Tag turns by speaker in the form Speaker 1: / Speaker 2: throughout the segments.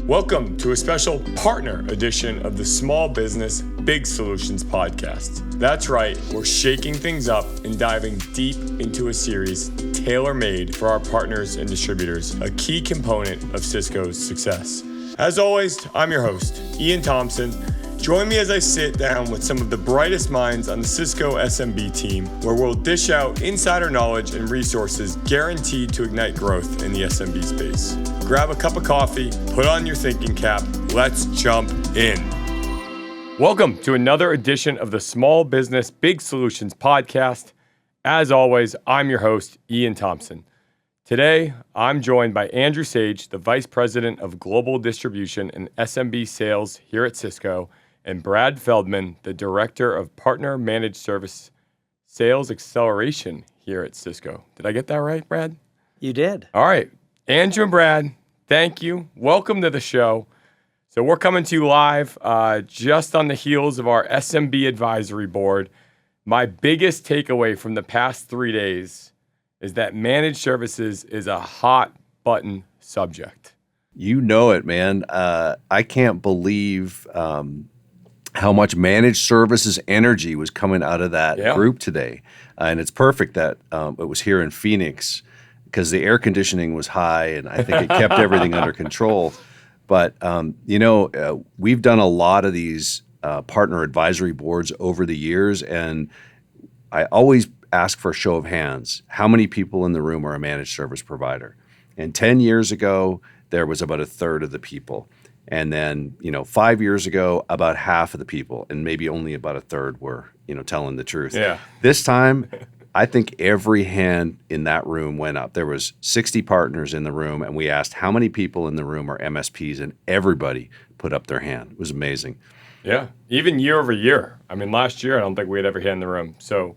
Speaker 1: Welcome to a special partner edition of the Small Business Big Solutions podcast. That's right, we're shaking things up and diving deep into a series tailor-made for our partners and distributors, a key component of Cisco's success. As always, I'm your host, Ian Thompson. Join me as I sit down with some of the brightest minds on the Cisco SMB team, where we'll dish out insider knowledge and resources guaranteed to ignite growth in the SMB space. Grab a cup of coffee, put on your thinking cap, let's jump in. Welcome to another edition of the Small Business Big Solutions podcast. As always, I'm your host, Ian Thompson. Today, I'm joined by Andrew Sage, the Vice President of Global Distribution and SMB Sales here at Cisco, and Brad Feldman, the Director of Partner Managed Service Sales Acceleration here at Cisco. Did I get that right, Brad?
Speaker 2: You did.
Speaker 1: All right. Andrew and Brad, thank you. Welcome to the show. So we're coming to you live just on the heels of our SMB advisory board. My biggest takeaway from the past 3 days is that managed services is a hot button subject.
Speaker 3: You know it, man. I can't believe how much managed services energy was coming out of that group today. And it's perfect that it was here in Phoenix because the air conditioning was high and I think it kept everything under control. But, we've done a lot of these partner advisory boards over the years, and I always ask for a show of hands. How many people in the room are a managed service provider? And 10 years ago, there was about a third of the people. And then, 5 years ago, about half of the people, and maybe only about a third were, telling the truth.
Speaker 1: Yeah.
Speaker 3: This time, I think every hand in that room went up. There was 60 partners in the room, and we asked how many people in the room are MSPs, and everybody put up their hand. It was amazing.
Speaker 1: Yeah, even year over year. I mean, last year, I don't think we had ever had in the room. So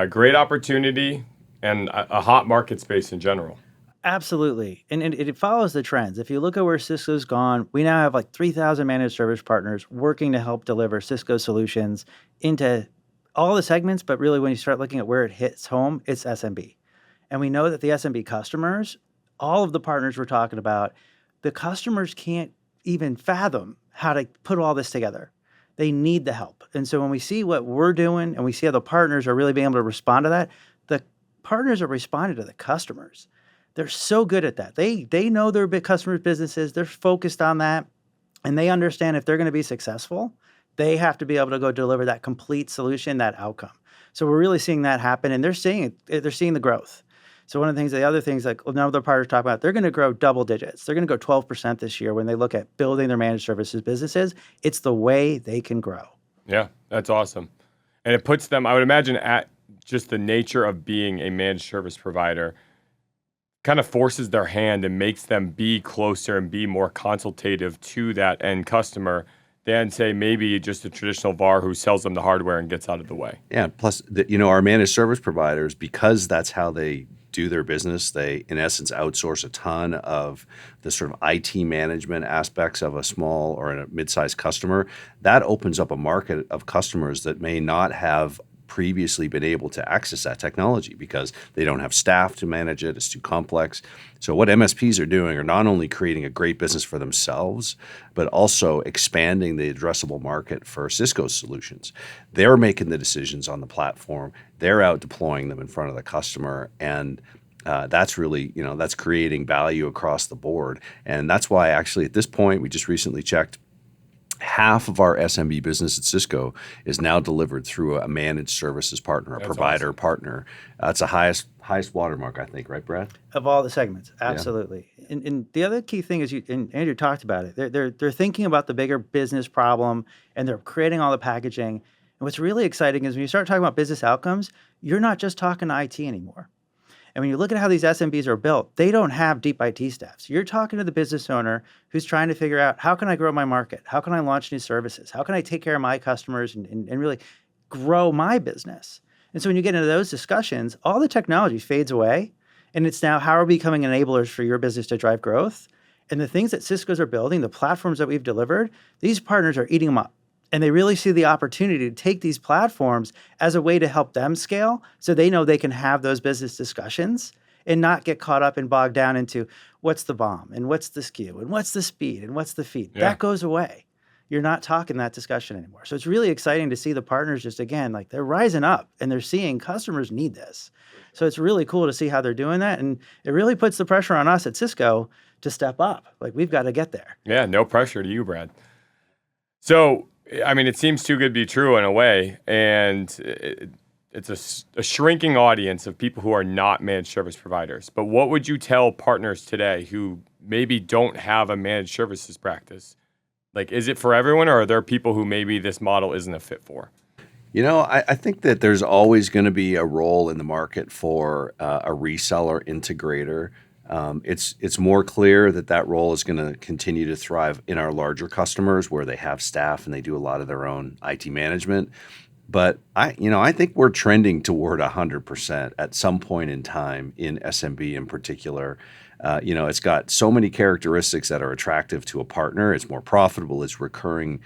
Speaker 1: great opportunity and a hot market space in general.
Speaker 2: Absolutely. And it follows the trends. If you look at where Cisco's gone, we now have like 3,000 managed service partners working to help deliver Cisco solutions into all the segments. But really, when you start looking at where it hits home, it's SMB. And we know that the SMB customers, all of the partners we're talking about, the customers can't even fathom how to put all this together. They need the help. And so when we see what we're doing and we see how the partners are really being able to respond to that, the partners are responding to the customers. They're so good at that. They know their big customers' businesses. They're focused on that. And they understand if they're going to be successful, they have to be able to go deliver that complete solution, that outcome. So we're really seeing that happen. And they're seeing the growth. So one of the other things like another partners talk about, they're going to grow double digits. They're going to go 12% this year when they look at building their managed services businesses. It's the way they can grow.
Speaker 1: Yeah, that's awesome. And it puts them, I would imagine, at just the nature of being a managed service provider, kind of forces their hand and makes them be closer and be more consultative to that end customer than, say, maybe just a traditional VAR who sells them the hardware and gets out of the way.
Speaker 3: Yeah, plus, our managed service providers, because that's how they do their business, they, in essence, outsource a ton of the sort of IT management aspects of a small or a mid-sized customer. That opens up a market of customers that may not have previously been able to access that technology because they don't have staff to manage it. It's too complex. So what MSPs are doing are not only creating a great business for themselves, but also expanding the addressable market for Cisco's solutions. They're making the decisions on the platform. They're out deploying them in front of the customer. And that's really, that's creating value across the board. And that's why actually at this point, we just recently checked, half of our SMB business at Cisco is now delivered through a managed services partner, a provider awesome. Partner. That's the highest watermark, I think, right, Brad?
Speaker 2: Of all the segments, absolutely. Yeah. And the other key thing is, and Andrew talked about it, they're thinking about the bigger business problem, and they're creating all the packaging. And what's really exciting is when you start talking about business outcomes, you're not just talking to IT anymore. And when you look at how these SMBs are built, they don't have deep IT staffs. You're talking to the business owner who's trying to figure out, how can I grow my market? How can I launch new services? How can I take care of my customers and really grow my business? And so when you get into those discussions, all the technology fades away. And it's now, how are we becoming enablers for your business to drive growth? And the things that Cisco's are building, the platforms that we've delivered, these partners are eating them up. And they really see the opportunity to take these platforms as a way to help them scale so they know they can have those business discussions and not get caught up and bogged down into what's the BOM and what's the SKU and what's the speed and what's the feed.
Speaker 1: Yeah.
Speaker 2: That goes away. You're not talking that discussion anymore. So it's really exciting to see the partners just, again, like they're rising up and they're seeing customers need this. So it's really cool to see how they're doing that. And it really puts the pressure on us at Cisco to step up. Like we've got to get there.
Speaker 1: Yeah, no pressure to you, Brad. So, I mean, it seems too good to be true in a way. And it's a shrinking audience of people who are not managed service providers. But what would you tell partners today who maybe don't have a managed services practice? Like, is it for everyone, or are there people who maybe this model isn't a fit for?
Speaker 3: You know, I think that there's always going to be a role in the market for a reseller integrator. It's more clear that that role is going to continue to thrive in our larger customers where they have staff and they do a lot of their own IT management. But I think we're trending toward 100% at some point in time in SMB in particular. It's got so many characteristics that are attractive to a partner. It's more profitable. It's recurring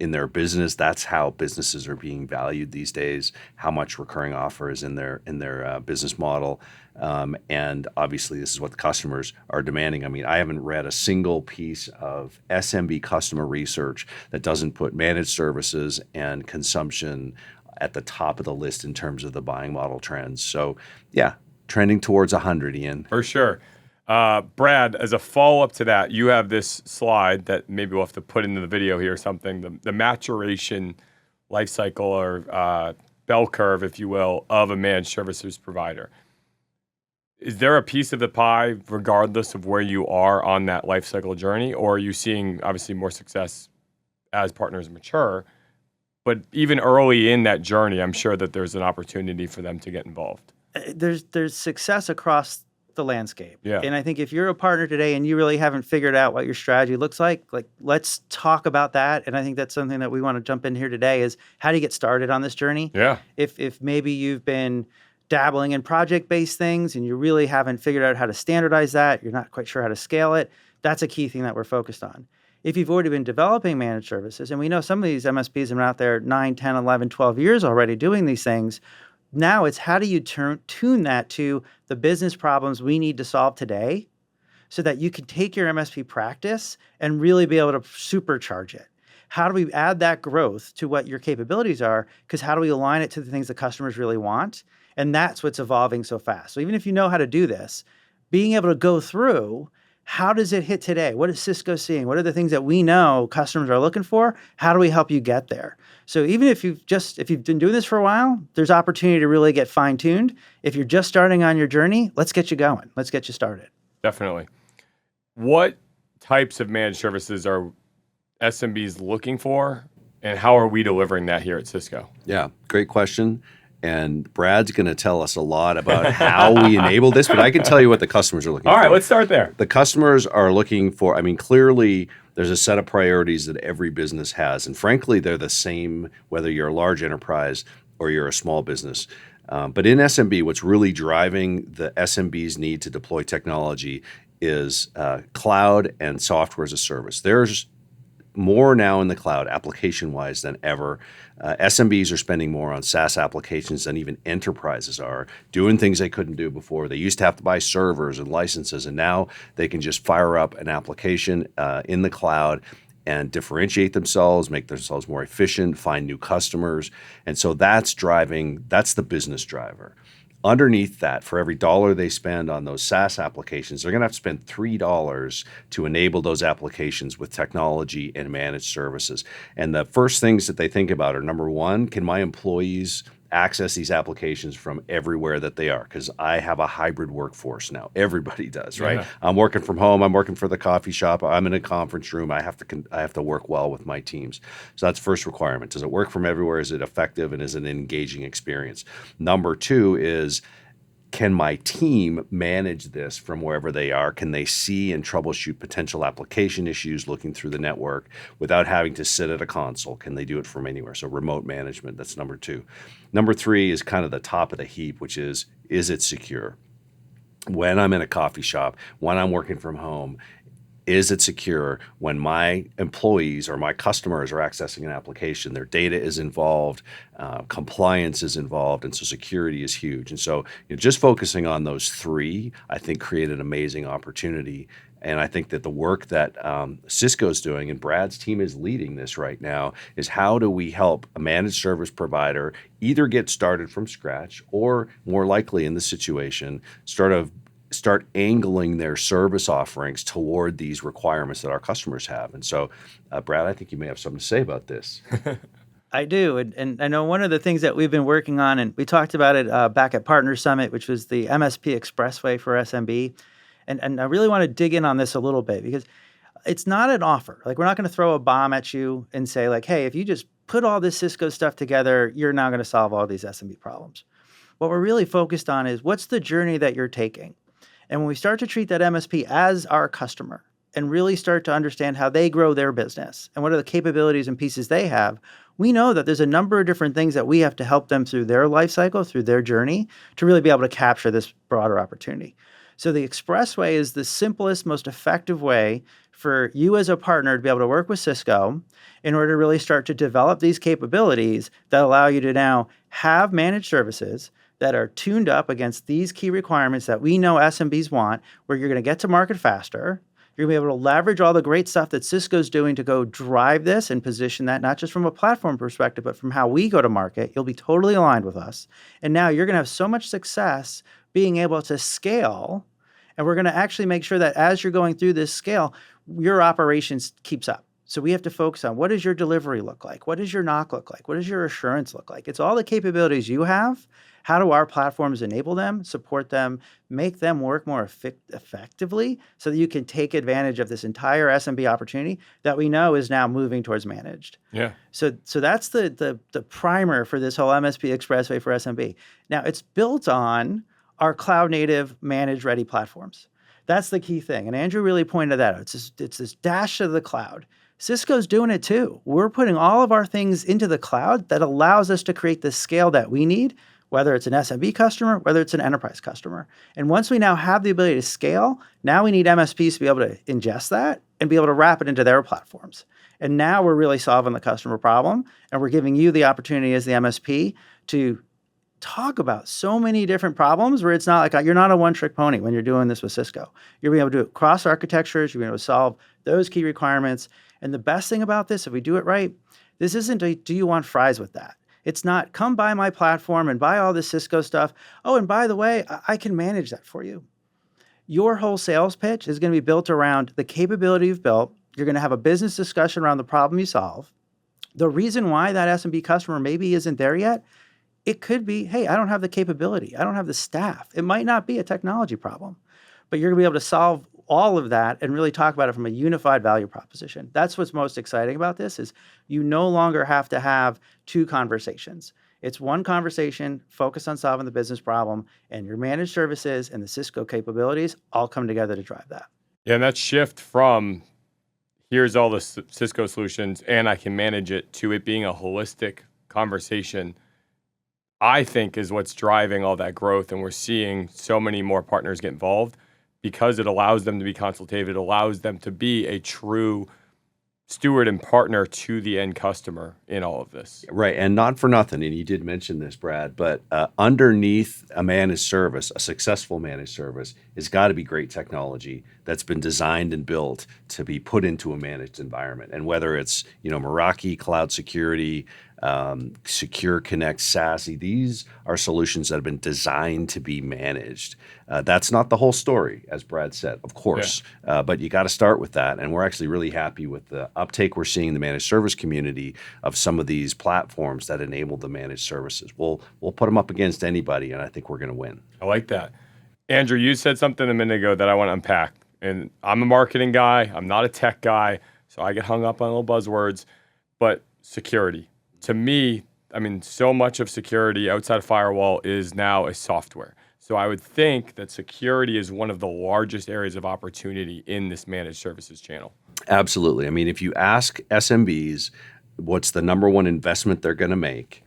Speaker 3: in their business. That's how businesses are being valued these days. How much recurring offer is in their business model, and obviously this is what the customers are demanding. I mean, I haven't read a single piece of SMB customer research that doesn't put managed services and consumption at the top of the list in terms of the buying model trends. So, yeah, trending towards 100, Ian.
Speaker 1: For sure. Brad, as a follow-up to that, you have this slide that maybe we'll have to put into the video here or something, the maturation life cycle or bell curve, if you will, of a managed services provider. Is there a piece of the pie regardless of where you are on that life cycle journey, or are you seeing obviously more success as partners mature? But even early in that journey, I'm sure that there's an opportunity for them to get involved.
Speaker 2: There's success across the landscape.
Speaker 1: Yeah.
Speaker 2: And I think if you're a partner today and you really haven't figured out what your strategy looks like let's talk about that. And I think that's something that we want to jump in here today is how do you get started on this journey?
Speaker 1: Yeah.
Speaker 2: If maybe you've been dabbling in project-based things and you really haven't figured out how to standardize that, you're not quite sure how to scale it, that's a key thing that we're focused on. If you've already been developing managed services, and we know some of these MSPs have been out there 9, 10, 11, 12 years already doing these things, now it's how do you tune that to the business problems we need to solve today so that you can take your MSP practice and really be able to supercharge it. How do we add that growth to what your capabilities are? Because how do we align it to the things the customers really want? And that's what's evolving so fast. So even if you know how to do this, being able to go through, how does it hit today? What is Cisco seeing? What are the things that we know customers are looking for? How do we help you get there? So even if you've been doing this for a while, there's opportunity to really get fine-tuned. If you're just starting on your journey, let's get you going. Let's get you started.
Speaker 1: Definitely. What types of managed services are SMBs looking for, and how are we delivering that here at Cisco?
Speaker 3: Yeah, great question. And Brad's going to tell us a lot about how we enable this, but I can tell you what the customers are looking for.
Speaker 1: All right, let's start there.
Speaker 3: The customers are looking for, clearly there's a set of priorities that every business has. And frankly, they're the same whether you're a large enterprise or you're a small business. But in SMB, what's really driving the SMB's need to deploy technology is cloud and software as a service. There's more now in the cloud, application-wise, than ever. SMBs are spending more on SaaS applications than even enterprises are, doing things they couldn't do before. They used to have to buy servers and licenses, and now they can just fire up an application in the cloud and differentiate themselves, make themselves more efficient, find new customers. And so that's the business driver. Underneath that, for every dollar they spend on those SaaS applications, they're going to have to spend $3 to enable those applications with technology and managed services. And the first things that they think about are, number one, can my employees access these applications from everywhere that they are? Because I have a hybrid workforce now. Everybody does, right?
Speaker 1: Yeah.
Speaker 3: I'm working from home. I'm working for the coffee shop. I'm in a conference room. I have to work well with my teams. So that's first requirement. Does it work from everywhere? Is it effective? And is it an engaging experience? Number two is, can my team manage this from wherever they are? Can they see and troubleshoot potential application issues looking through the network without having to sit at a console? Can they do it from anywhere? So remote management, that's number two. Number three is kind of the top of the heap, which is it secure? When I'm in a coffee shop, when I'm working from home, Is it secure when my employees or my customers are accessing an application? Their data is involved, compliance is involved, and so security is huge. And so just focusing on those three, I think, created an amazing opportunity. And I think that the work that Cisco's doing, and Brad's team is leading this right now, is how do we help a managed service provider either get started from scratch or, more likely in this situation, start angling their service offerings toward these requirements that our customers have. And so, Brad, I think you may have something to say about this.
Speaker 2: I do. And I know one of the things that we've been working on, and we talked about it back at Partner Summit, which was the MSP Expressway for SMB. And I really want to dig in on this a little bit because it's not an offer. Like, we're not going to throw a bomb at you and say, like, hey, if you just put all this Cisco stuff together, you're now going to solve all these SMB problems. What we're really focused on is what's the journey that you're taking? And when we start to treat that MSP as our customer and really start to understand how they grow their business and what are the capabilities and pieces they have, we know that there's a number of different things that we have to help them through their life cycle, through their journey, to really be able to capture this broader opportunity. So the Expressway is the simplest, most effective way for you as a partner to be able to work with Cisco in order to really start to develop these capabilities that allow you to now have managed services that are tuned up against these key requirements that we know SMBs want, where you're going to get to market faster. You're going to be able to leverage all the great stuff that Cisco's doing to go drive this and position that, not just from a platform perspective, but from how we go to market. You'll be totally aligned with us. And now you're going to have so much success being able to scale. And we're going to actually make sure that as you're going through this scale, your operations keeps up. So we have to focus on, what does your delivery look like? What does your NOC look like? What does your assurance look like? It's all the capabilities you have. How do our platforms enable them, support them, make them work more effectively so that you can take advantage of this entire SMB opportunity that we know is now moving towards managed?
Speaker 1: Yeah.
Speaker 2: So that's the primer for this whole MSP Expressway for SMB. Now, it's built on our cloud-native managed-ready platforms. That's the key thing. And Andrew really pointed that out. It's this dash of the cloud. Cisco's doing it too. We're putting all of our things into the cloud that allows us to create the scale that we need, whether it's an SMB customer, whether it's an enterprise customer. And once we now have the ability to scale, now we need MSPs to be able to ingest that and be able to wrap it into their platforms. And now we're really solving the customer problem, and we're giving you the opportunity as the MSP to talk about so many different problems where it's not like you're not a one-trick pony when you're doing this with Cisco. You're being able to do it cross architectures. You're being able to solve those key requirements. And the best thing about this, if we do it right, this isn't a, do you want fries with that? It's not, come buy my platform and buy all this Cisco stuff. Oh, and by the way, I can manage that for you. Your whole sales pitch is going to be built around the capability you've built. You're going to have a business discussion around the problem you solve. The reason why that SMB customer maybe isn't there yet, it could be, hey, I don't have the capability. I don't have the staff. It might not be a technology problem, but you're going to be able to solve all of that and really talk about it from a unified value proposition. That's what's most exciting about this, is you no longer have to have two conversations. It's one conversation, focus on solving the business problem, and your managed services and the Cisco capabilities all come together to drive that.
Speaker 1: Yeah, and that shift from here's all the Cisco solutions and I can manage it to it being a holistic conversation, I think is what's driving all that growth. And we're seeing so many more partners get involved because it allows them to be consultative. It allows them to be a true steward and partner to the end customer in all of this.
Speaker 3: Right. And not for nothing, and you did mention this, Brad, but underneath a managed service, a successful managed service, has got to be great technology that's been designed and built to be put into a managed environment. And whether it's, Meraki, cloud security, Secure Connect, SASE, these are solutions that have been designed to be managed. That's not the whole story, as Brad said, of course, but you got to start with that. And we're actually really happy with the uptake we're seeing in the managed service community of some of these platforms that enable the managed services. We'll put them up against anybody, and I think we're going to win.
Speaker 1: I like that. Andrew, you said something a minute ago that I want to unpack. And I'm a marketing guy. I'm not a tech guy, so I get hung up on little buzzwords. But security. To me, so much of security outside of firewall is now a software. So I would think that security is one of the largest areas of opportunity in this managed services channel.
Speaker 3: Absolutely. If you ask SMBs what's the number one investment they're going to make,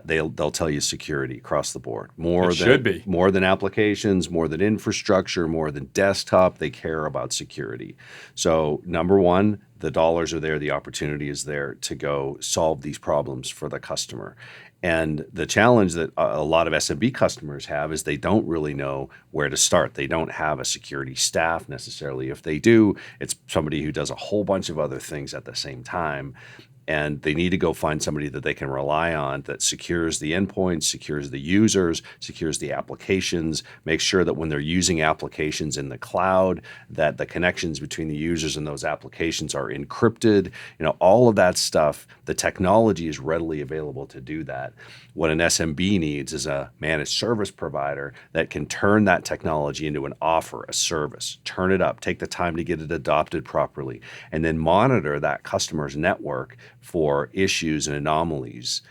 Speaker 3: they'll tell you security across the board.
Speaker 1: Should be.
Speaker 3: More than applications, more than infrastructure, more than desktop. They care about security. So number one, the dollars are there, the opportunity is there to go solve these problems for the customer. And the challenge that a lot of SMB customers have is they don't really know where to start. They don't have a security staff necessarily. If they do, it's somebody who does a whole bunch of other things at the same time. And they need to go find somebody that they can rely on that secures the endpoints, secures the users, secures the applications, makes sure that when they're using applications in the cloud, that the connections between the users and those applications are encrypted. All of that stuff, the technology is readily available to do that. What an SMB needs is a managed service provider that can turn that technology into an offer, a service, turn it up, take the time to get it adopted properly, and then monitor that customer's network for issues and anomalies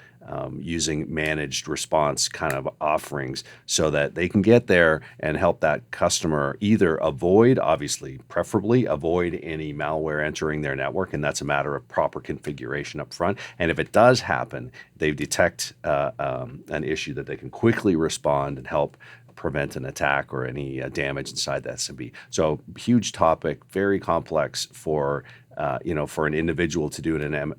Speaker 3: using managed response kind of offerings so that they can get there and help that customer either avoid, obviously, preferably avoid any malware entering their network, and that's a matter of proper configuration up front. And if it does happen, they detect an issue that they can quickly respond and help prevent an attack or any damage inside the SMB. So huge topic, very complex for an individual to do it in an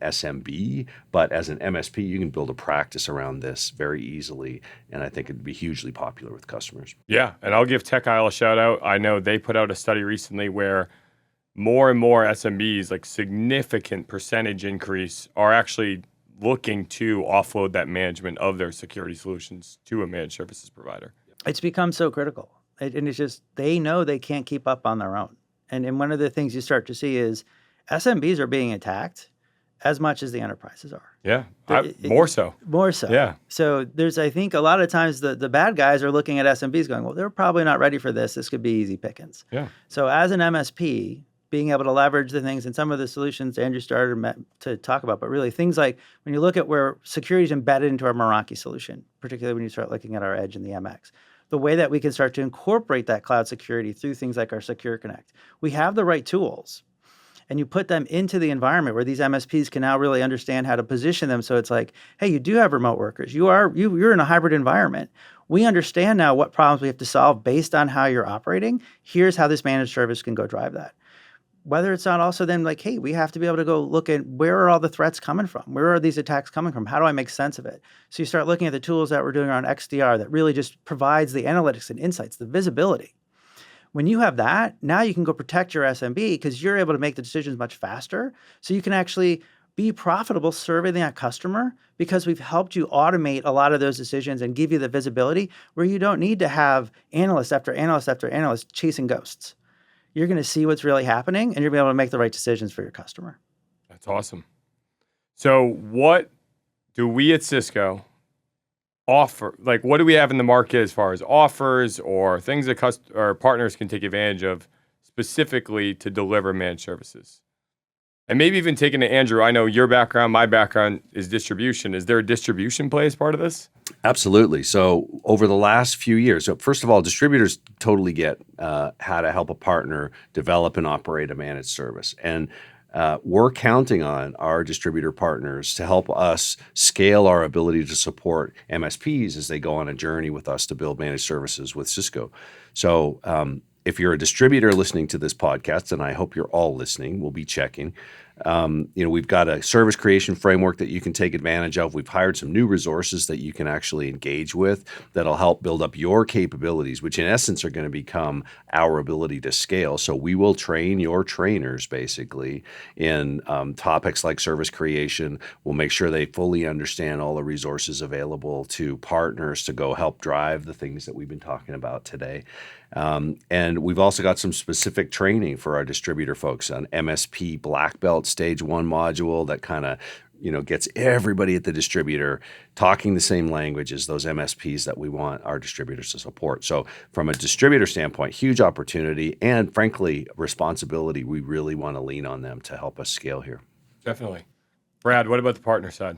Speaker 3: SMB, but as an MSP, you can build a practice around this very easily, and I think it'd be hugely popular with customers.
Speaker 1: Yeah, and I'll give Tech Isle a shout out. I know they put out a study recently where more and more SMBs, like significant percentage increase, are actually looking to offload that management of their security solutions to a managed services provider.
Speaker 2: It's become so critical. And it's just, they know they can't keep up on their own. And one of the things you start to see is SMBs are being attacked as much as the enterprises are.
Speaker 1: Yeah, more so.
Speaker 2: More so.
Speaker 1: Yeah.
Speaker 2: So there's, I think, a lot of times the bad guys are looking at SMBs going, well, they're probably not ready for this. This could be easy pickings.
Speaker 1: Yeah.
Speaker 2: So as an MSP, being able to leverage the things and some of the solutions Andrew started to talk about, but really things like when you look at where security is embedded into our Meraki solution, particularly when you start looking at our Edge and the MX, the way that we can start to incorporate that cloud security through things like our Secure Connect. We have the right tools, and you put them into the environment where these MSPs can now really understand how to position them. So it's like, hey, you do have remote workers. You're in a hybrid environment. We understand now what problems we have to solve based on how you're operating. Here's how this managed service can go drive that. Whether it's not also then like, hey, we have to be able to go look at where are all the threats coming from? Where are these attacks coming from? How do I make sense of it? So you start looking at the tools that we're doing around XDR that really just provides the analytics and insights, the visibility. When you have that, now you can go protect your SMB because you're able to make the decisions much faster. So you can actually be profitable serving that customer because we've helped you automate a lot of those decisions and give you the visibility where you don't need to have analyst after analyst after analyst chasing ghosts. You're going to see what's really happening, and you're going to be able to make the right decisions for your customer.
Speaker 1: That's awesome. So what do we at Cisco offer? Like, what do we have in the market as far as offers or things that our partners can take advantage of specifically to deliver managed services? And maybe even taking to Andrew, I know your background, my background is distribution. Is there a distribution play as part of this?
Speaker 3: Absolutely. So over the last few years, so first of all, distributors totally get how to help a partner develop and operate a managed service. And we're counting on our distributor partners to help us scale our ability to support MSPs as they go on a journey with us to build managed services with Cisco. So if you're a distributor listening to this podcast, and I hope you're all listening, we'll be checking. We've got a service creation framework that you can take advantage of. We've hired some new resources that you can actually engage with that'll help build up your capabilities, which in essence are going to become our ability to scale. So we will train your trainers basically in topics like service creation. We'll make sure they fully understand all the resources available to partners to go help drive the things that we've been talking about today. And we've also got some specific training for our distributor folks on MSP Black Belt Stage 1 module that kind of gets everybody at the distributor talking the same language as those MSPs that we want our distributors to support. So from a distributor standpoint, huge opportunity and frankly, responsibility. We really want to lean on them to help us scale here.
Speaker 1: Definitely. Brad, what about the partner side?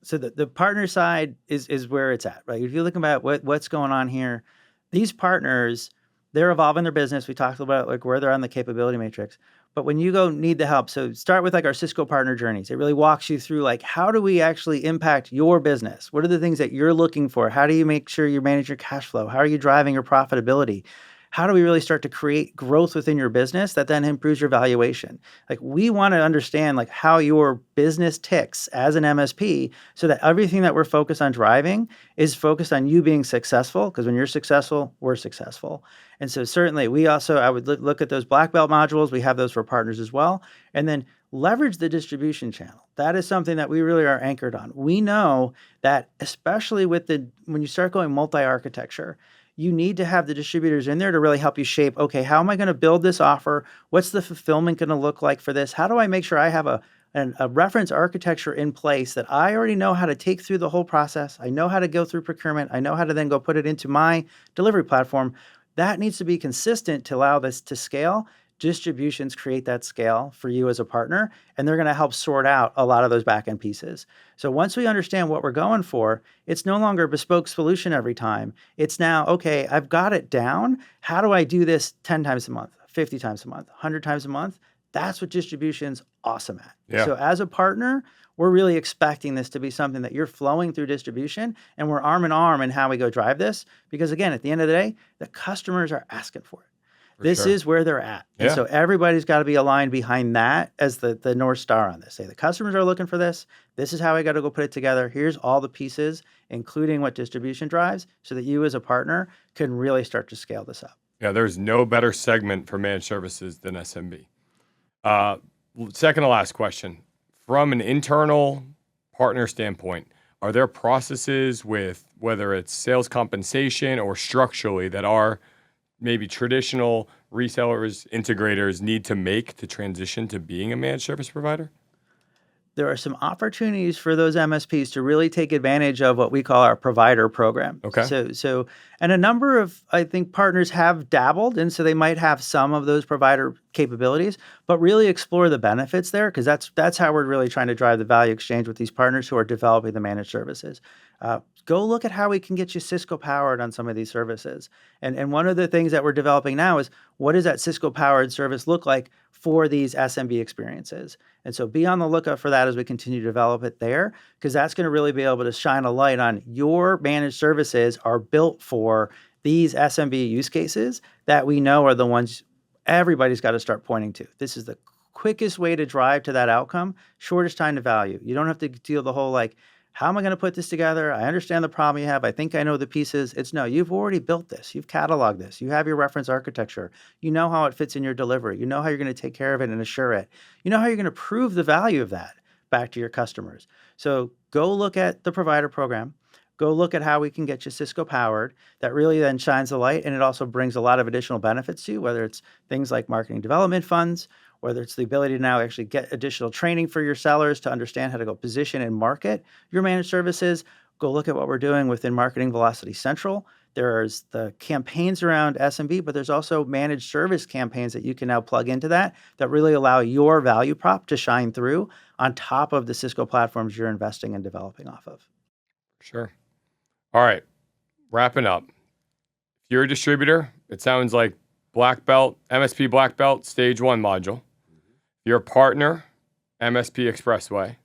Speaker 2: So the partner side is where it's at, right? If you look about what's going on here, these partners, they're evolving their business. We talked about like where they're on the capability matrix. But when you go need the help, so start with like our Cisco partner journeys. It really walks you through like, how do we actually impact your business? What are the things that you're looking for? How do you make sure you manage your cash flow? How are you driving your profitability? How do we really start to create growth within your business that then improves your valuation? Like we want to understand like how your business ticks as an MSP so that everything that we're focused on driving is focused on you being successful, because when you're successful, we're successful. And so certainly I would look at those black belt modules. We have those for partners as well. And then leverage the distribution channel. That is something that we really are anchored on. We know that especially when you start going multi-architecture, you need to have the distributors in there to really help you shape, okay, how am I going to build this offer? What's the fulfillment going to look like for this? How do I make sure I have a reference architecture in place that I already know how to take through the whole process? I know how to go through procurement. I know how to then go put it into my delivery platform. That needs to be consistent to allow this to scale. Distributions create that scale for you as a partner, and they're going to help sort out a lot of those back-end pieces. So once we understand what we're going for, it's no longer a bespoke solution every time. It's now, okay, I've got it down. How do I do this 10 times a month, 50 times a month, 100 times a month? That's what distribution's awesome at.
Speaker 1: Yeah.
Speaker 2: So as a partner, we're really expecting this to be something that you're flowing through distribution, and we're arm in arm in how we go drive this. Because again, at the end of the day, the customers are asking for it. This is where they're at. And so everybody's got to be aligned behind that as the North Star on this. Say the customers are looking for this. This is how I got to go put it together. Here's all the pieces, including what distribution drives, so that you as a partner can really start to scale this up.
Speaker 1: Yeah, there's no better segment for managed services than SMB. Second to last question. From an internal partner standpoint, are there processes with whether it's sales compensation or structurally that are maybe traditional resellers, integrators need to make to transition to being a managed service provider?
Speaker 2: There are some opportunities for those MSPs to really take advantage of what we call our provider program.
Speaker 1: Okay.
Speaker 2: So, and a number of, I think, partners have dabbled, and so they might have some of those provider capabilities, but really explore the benefits there, because that's how we're really trying to drive the value exchange with these partners who are developing the managed services. Go look at how we can get you Cisco powered on some of these services. And one of the things that we're developing now is, what does that Cisco powered service look like for these SMB experiences? And so be on the lookout for that as we continue to develop it there, because that's going to really be able to shine a light on your managed services are built for these SMB use cases that we know are the ones everybody's got to start pointing to. This is the quickest way to drive to that outcome, shortest time to value. You don't have to deal the whole like, how am I going to put this together? I understand the problem you have. I think I know the pieces. It's no, you've already built this. You've cataloged this. You have your reference architecture. You know how it fits in your delivery. You know how you're going to take care of it and assure it. You know how you're going to prove the value of that back to your customers. So go look at the provider program. Go look at how we can get you Cisco powered. That really then shines the light, and it also brings a lot of additional benefits to you, whether it's things like marketing development funds, whether it's the ability to now actually get additional training for your sellers to understand how to go position and market your managed services. Go look at what we're doing within Marketing Velocity Central. There's the campaigns around SMB, but there's also managed service campaigns that you can now plug into that really allow your value prop to shine through on top of the Cisco platforms you're investing and developing off of.
Speaker 1: Sure. All right. Wrapping up. If you're a distributor, it sounds like black belt, MSP black belt, stage 1 module. Your partner, MSP Expressway.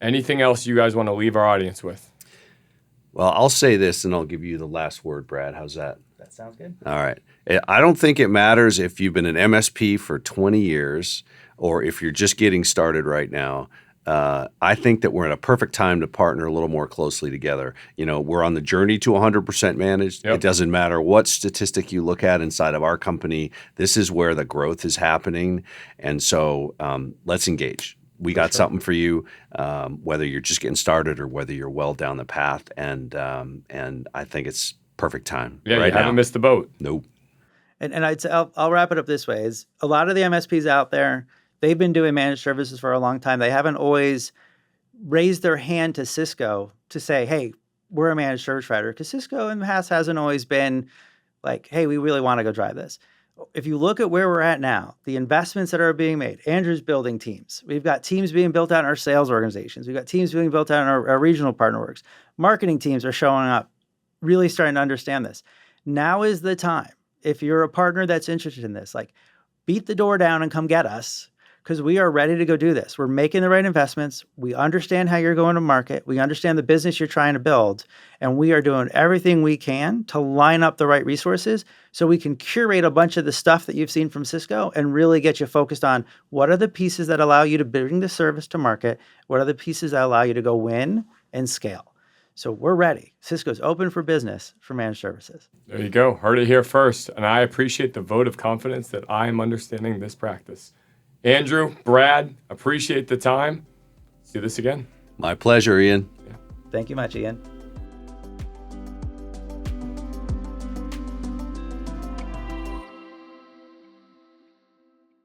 Speaker 1: Anything else you guys want to leave our audience with?
Speaker 3: Well, I'll say this, and I'll give you the last word, Brad. How's that?
Speaker 2: That sounds good.
Speaker 3: All right. I don't think it matters if you've been an MSP for 20 years or if you're just getting started right now. I think that we're in a perfect time to partner a little more closely together. You know, we're on the journey to 100% managed.
Speaker 1: Yep.
Speaker 3: It doesn't matter what statistic you look at inside of our company. This is where the growth is happening. And so let's engage. We got something for you, whether you're just getting started or whether you're well down the path. And I think it's perfect time.
Speaker 1: Yeah,
Speaker 3: right
Speaker 1: you haven't missed the boat.
Speaker 3: Nope.
Speaker 2: And I'll wrap it up this way: is a lot of the MSPs out there, they've been doing managed services for a long time. They haven't always raised their hand to Cisco to say, hey, we're a managed service provider. Because Cisco in the past hasn't always been like, hey, we really want to go drive this. If you look at where we're at now, the investments that are being made, Andrew's building teams. We've got teams being built out in our sales organizations. We've got teams being built out in our regional partner works. Marketing teams are showing up, really starting to understand this. Now is the time if you're a partner that's interested in this, like beat the door down and come get us because we are ready to go do this. We're making the right investments. We understand how you're going to market. We understand the business you're trying to build. And we are doing everything we can to line up the right resources so we can curate a bunch of the stuff that you've seen from Cisco and really get you focused on what are the pieces that allow you to bring the service to market? What are the pieces that allow you to go win and scale? So we're ready. Cisco's open for business for managed services.
Speaker 1: There you go. Heard it here first. And I appreciate the vote of confidence that I am understanding this practice. Andrew, Brad, appreciate the time. Let's do this again.
Speaker 3: My pleasure, Ian.
Speaker 2: Thank you much, Ian.